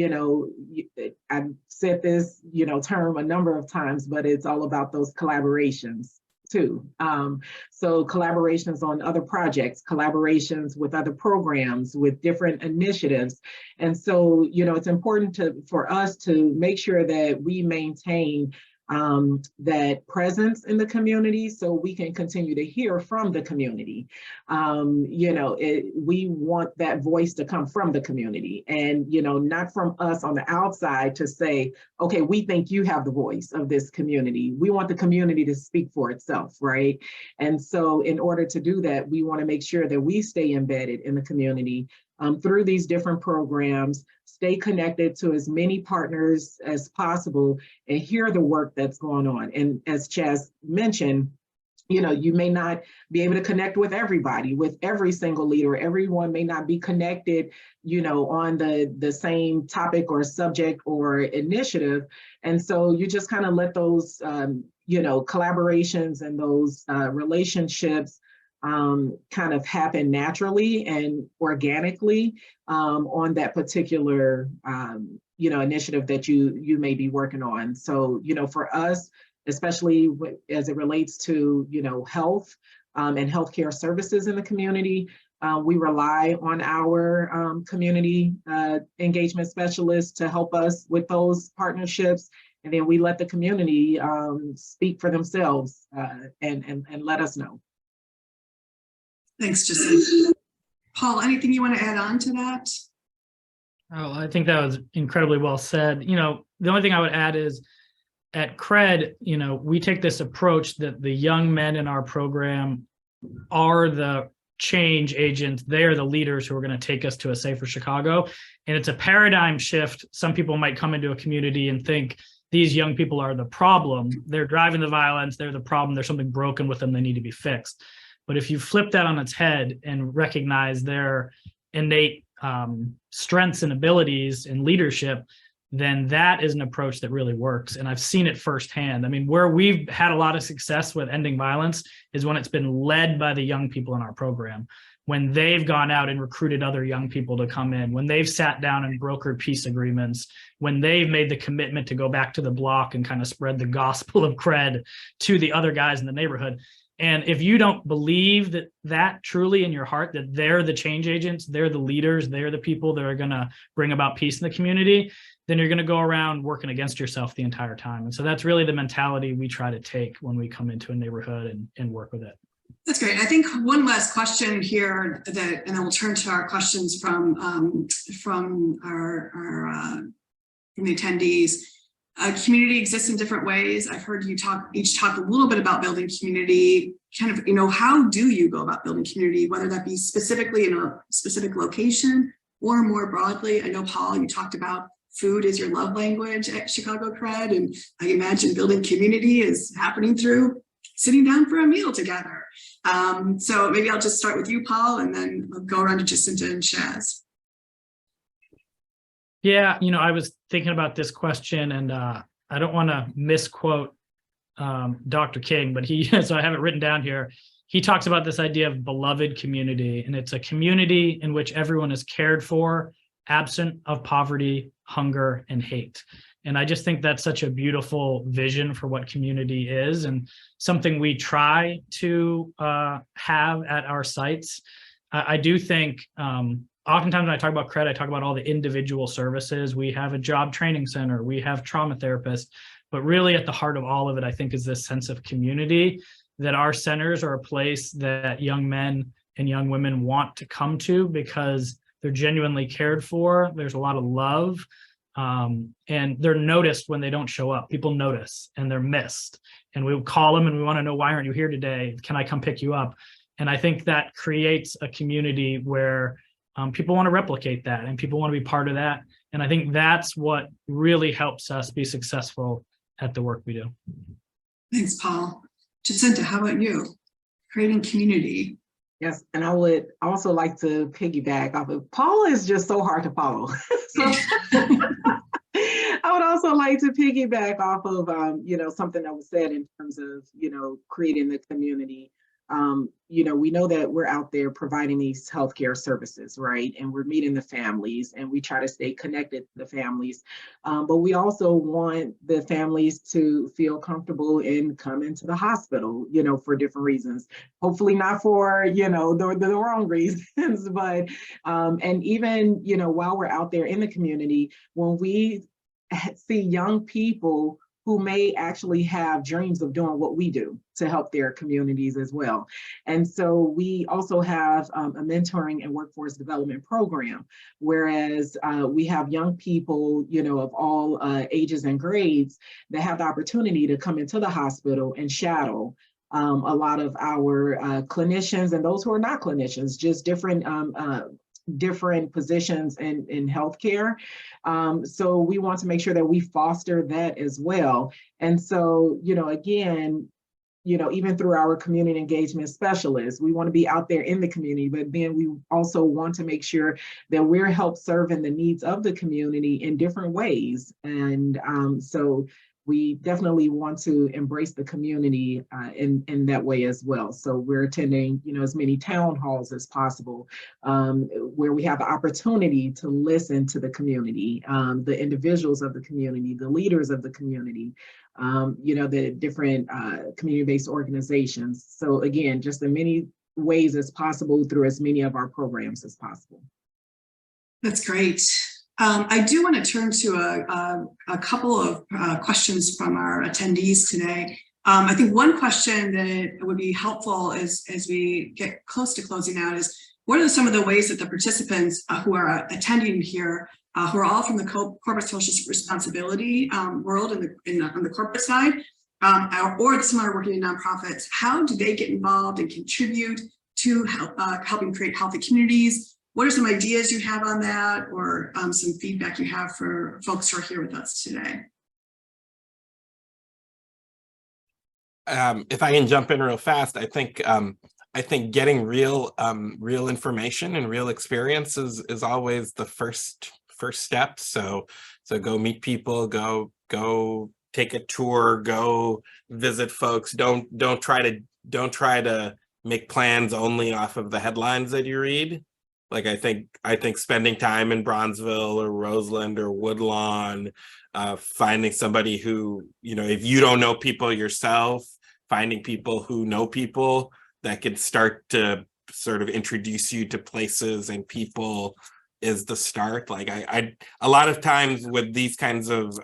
C: I've said this, term a number of times, but it's all about those collaborations too. So collaborations on other projects, collaborations with other programs, with different initiatives. And so, it's important for us to make sure that we maintain that presence in the community so we can continue to hear from the community. We want that voice to come from the community and, not from us on the outside to say, okay, we think you have the voice of this community. We want the community to speak for itself, right? And so in order to do that, we want to make sure that we stay embedded in the community through these different programs, stay connected to as many partners as possible and hear the work that's going on. And as Chaz mentioned, you may not be able to connect with everybody, with every single leader. Everyone may not be connected, on the same topic or subject or initiative. And so you just kind of let those, collaborations and those relationships kind of happen naturally and organically on that particular, initiative that you may be working on. So, for us, especially as it relates to, health and healthcare services in the community, we rely on our community engagement specialists to help us with those partnerships. And then we let the community speak for themselves and let us know.
B: Thanks, Jacinta. Paul, anything you want to add on to that?
D: Oh, I think that was incredibly well said. The only thing I would add is at CRED, we take this approach that the young men in our program are the change agents. They're the leaders who are going to take us to a safer Chicago. And it's a paradigm shift. Some people might come into a community and think these young people are the problem. They're driving the violence. They're the problem. There's something broken with them. They need to be fixed. But if you flip that on its head and recognize their innate strengths and abilities in leadership, then that is an approach that really works. And I've seen it firsthand. I mean, where we've had a lot of success with ending violence is when it's been led by the young people in our program, when they've gone out and recruited other young people to come in, when they've sat down and brokered peace agreements, when they've made the commitment to go back to the block and kind of spread the gospel of CRED to the other guys in the neighborhood. And if you don't believe that truly in your heart, that they're the change agents, they're the leaders, they're the people that are going to bring about peace in the community, then you're going to go around working against yourself the entire time. And so that's really the mentality we try to take when we come into a neighborhood and work with it.
B: That's great. I think one last question here and then we'll turn to our questions from the attendees. Community exists in different ways. I've heard you each talk a little bit about building community, kind of, how do you go about building community, whether that be specifically in a specific location or more broadly? I know, Paul, you talked about food is your love language at Chicago CRED, and I imagine building community is happening through sitting down for a meal together. So maybe I'll just start with you, Paul, and then we'll go around to Jacinta and Shaz.
D: Yeah, I was thinking about this question, and I don't want to misquote Dr. King, but so I have it written down here. He talks about this idea of beloved community, and it's a community in which everyone is cared for, absent of poverty, hunger, and hate. And I just think that's such a beautiful vision for what community is, and something we try to have at our sites. I do think oftentimes when I talk about CRED, I talk about all the individual services. We have a job training center, we have trauma therapists, but really at the heart of all of it, I think, is this sense of community, that our centers are a place that young men and young women want to come to because they're genuinely cared for. There's a lot of love, and they're noticed when they don't show up. People notice and they're missed. And we call them and we want to know, why aren't you here today? Can I come pick you up? And I think that creates a community where people want to replicate that and people want to be part of that. And I think that's what really helps us be successful at the work we do.
B: Thanks, Paul. Jacinta, how about you? Creating community.
C: Yes, and I would also like to piggyback off of Paul is just so hard to follow. So I would also like to piggyback off of something that was said in terms of creating the community. We know that we're out there providing these healthcare services, right? And we're meeting the families and we try to stay connected to the families. But we also want the families to feel comfortable in coming to the hospital, for different reasons. Hopefully not for, the wrong reasons, but, and even, while we're out there in the community, when we see young people who may actually have dreams of doing what we do to help their communities as well. And so we also have a mentoring and workforce development program, whereas we have young people, of all ages and grades that have the opportunity to come into the hospital and shadow a lot of our clinicians and those who are not clinicians, just different positions in healthcare. So we want to make sure that we foster that as well. And so, again, even through our community engagement specialists, we want to be out there in the community, but then we also want to make sure that we're help serving the needs of the community in different ways. And so we definitely want to embrace the community in that way as well. So we're attending, as many town halls as possible, where we have the opportunity to listen to the community, the individuals of the community, the leaders of the community, the different community-based organizations. So again, just in many ways as possible through as many of our programs as possible.
B: That's great. I do want to turn to a couple of questions from our attendees today. I think one question that would be helpful as we get close to closing out is, what are some of the ways that the participants who are attending here, who are all from the corporate social responsibility world on the corporate side, or some are working in nonprofits, how do they get involved and contribute to helping create healthy communities? What are some ideas you have on that, or some feedback you have for folks who are here with us today?
E: If I can jump in real fast, I think getting real information and real experience is always the first step. So go meet people, go take a tour, go visit folks. Don't try to make plans only off of the headlines that you read. Like I think spending time in Bronzeville or Roseland or Woodlawn, finding somebody who, if you don't know people yourself, finding people who know people that could start to sort of introduce you to places and people is the start. Like I a lot of times with these kinds of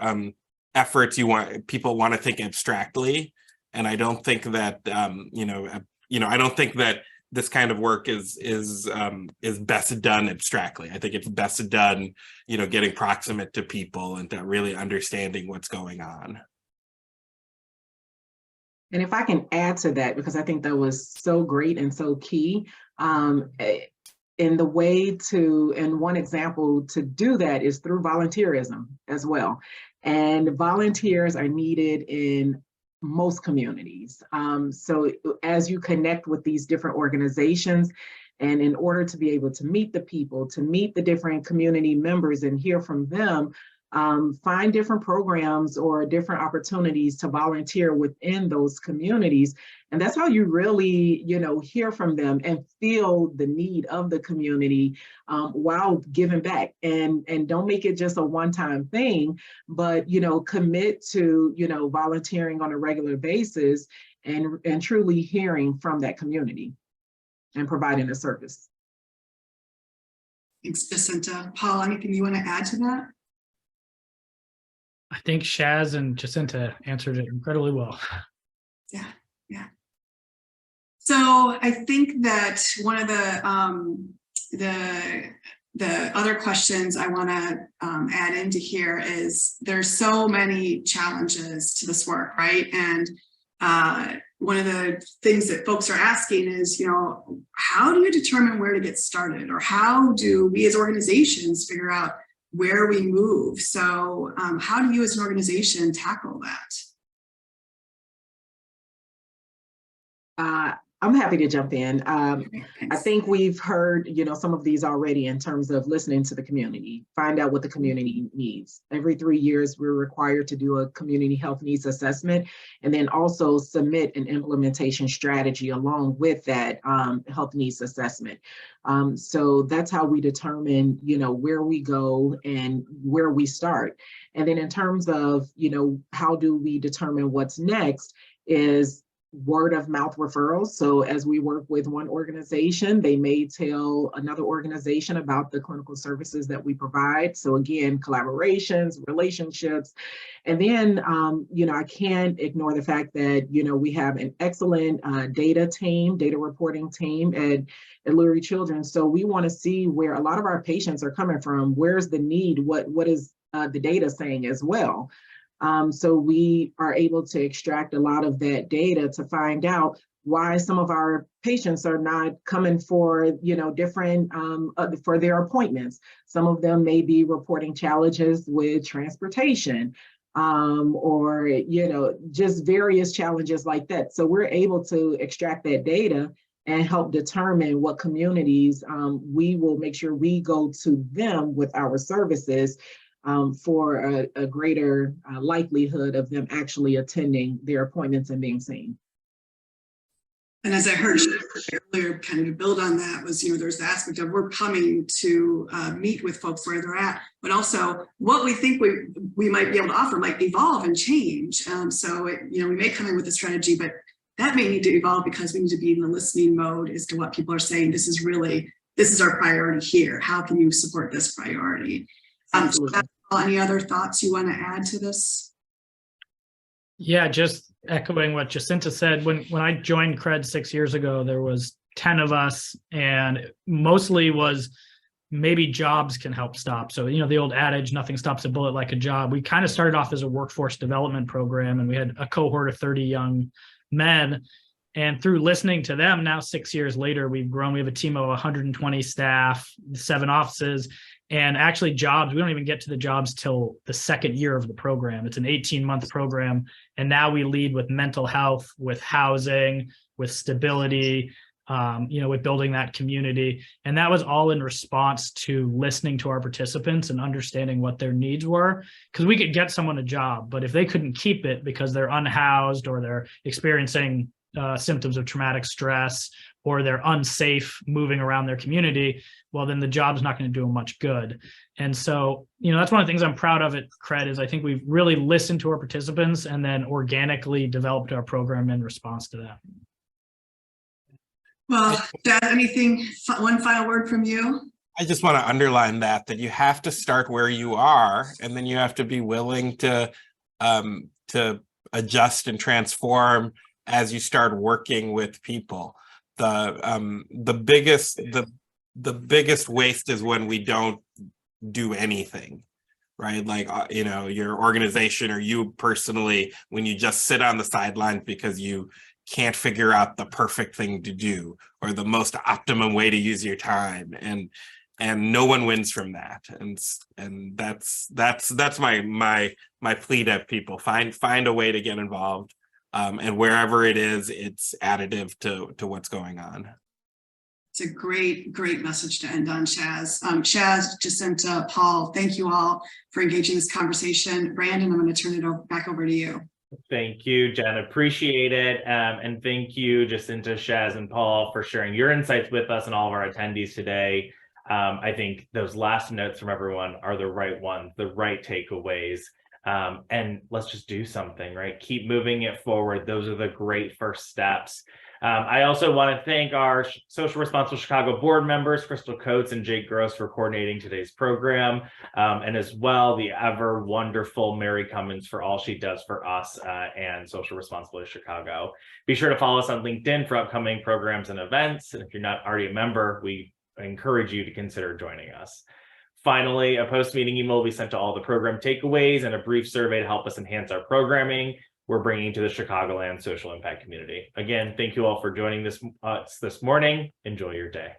E: efforts, people want to think abstractly, and I don't think that I don't think that this kind of work is best done abstractly. I think it's best done, getting proximate to people and to really understanding what's going on.
C: And if I can add to that, because I think that was so great and so key, and the way to, and one example to do that is through volunteerism as well. And volunteers are needed in most communities. So as you connect with these different organizations, and in order to be able to meet the people, to meet the different community members and hear from them, find different programs or different opportunities to volunteer within those communities. And that's how you really, hear from them and feel the need of the community while giving back. And don't make it just a one-time thing, but, commit to, volunteering on a regular basis and truly hearing from that community and providing a service.
B: Thanks, Jacinta. Paul, anything you want to add to that?
D: I think Shaz and Jacinta answered it incredibly well.
B: Yeah. So I think that one of the other questions I want to add into here is there's so many challenges to this work, right? And one of the things that folks are asking is, how do you determine where to get started, or how do we as organizations figure out where we move? So how do you as an organization tackle that?
C: I'm happy to jump in. I think we've heard, some of these already in terms of listening to the community, find out what the community needs. Every 3 years, we're required to do a community health needs assessment, and then also submit an implementation strategy along with that health needs assessment. So that's how we determine, where we go and where we start. And then in terms of, how do we determine what's next is word of mouth referrals. So as we work with one organization, they may tell another organization about the clinical services that we provide. So again, collaborations, relationships. And then, I can't ignore the fact that, we have an excellent data reporting team at Lurie Children. So we want to see where a lot of our patients are coming from. Where's the need? What is the data saying as well? So we are able to extract a lot of that data to find out why some of our patients are not coming for, different, for their appointments. Some of them may be reporting challenges with transportation, or, just various challenges like that. So we're able to extract that data and help determine what communities we will make sure we go to them with our services for a greater likelihood of them actually attending their appointments and being seen.
B: And as I heard earlier, kind of to build on that was, there's the aspect of we're coming to meet with folks where they're at, but also what we think we might be able to offer might evolve and change. So, we may come in with a strategy, but that may need to evolve because we need to be in the listening mode as to what people are saying. This is our priority here. How can you support this priority? Any other thoughts you want to add to this?
D: Yeah, just echoing what Jacinta said. When I joined CRED 6 years ago, there was 10 of us, and mostly was maybe jobs can help stop. So, the old adage, nothing stops a bullet like a job. We kind of started off as a workforce development program, and we had a cohort of 30 young men. And through listening to them, now 6 years later, we've grown. We have a team of 120 staff, 7 offices. And actually jobs, we don't even get to the jobs till the second year of the program. It's an 18-month program. And now we lead with mental health, with housing, with stability, with building that community. And that was all in response to listening to our participants and understanding what their needs were. Because we could get someone a job, but if they couldn't keep it because they're unhoused or they're experiencing symptoms of traumatic stress, or they're unsafe moving around their community, well, then the job's not going to do them much good. And so, that's one of the things I'm proud of at CRED is I think we've really listened to our participants and then organically developed our program in response to that.
B: Well, Dad, one final word from you?
E: I just want to underline that you have to start where you are, and then you have to be willing to adjust and transform as you start working with people. The biggest waste is when we don't do anything, right? Like, your organization or you personally, when you just sit on the sidelines because you can't figure out the perfect thing to do or the most optimum way to use your time, and no one wins from that. And that's my plea to people: find a way to get involved, and wherever it is, it's additive to what's going on.
B: It's a great message to end on, Chaz. Chaz, Jacinta, Paul, thank you all for engaging this conversation. Brandon, I'm going to turn it back over to you.
A: Thank you, Jen. Appreciate it. And thank you, Jacinta, Chaz, and Paul, for sharing your insights with us and all of our attendees today. I think those last notes from everyone are the right ones, the right takeaways. And let's just do something, right? Keep moving it forward. Those are the great first steps. I also want to thank our Social Responsible Chicago board members, Crystal Coates and Jake Gross, for coordinating today's program, and as well the ever wonderful Mary Cummins for all she does for us and Social Responsibility Chicago. Be sure to follow us on LinkedIn for upcoming programs and events. And if you're not already a member, we encourage you to consider joining us. Finally, a post-meeting email will be sent to all the program takeaways and a brief survey to help us enhance our programming we're bringing to the Chicagoland social impact community. Again, thank you all for joining this morning. Enjoy your day.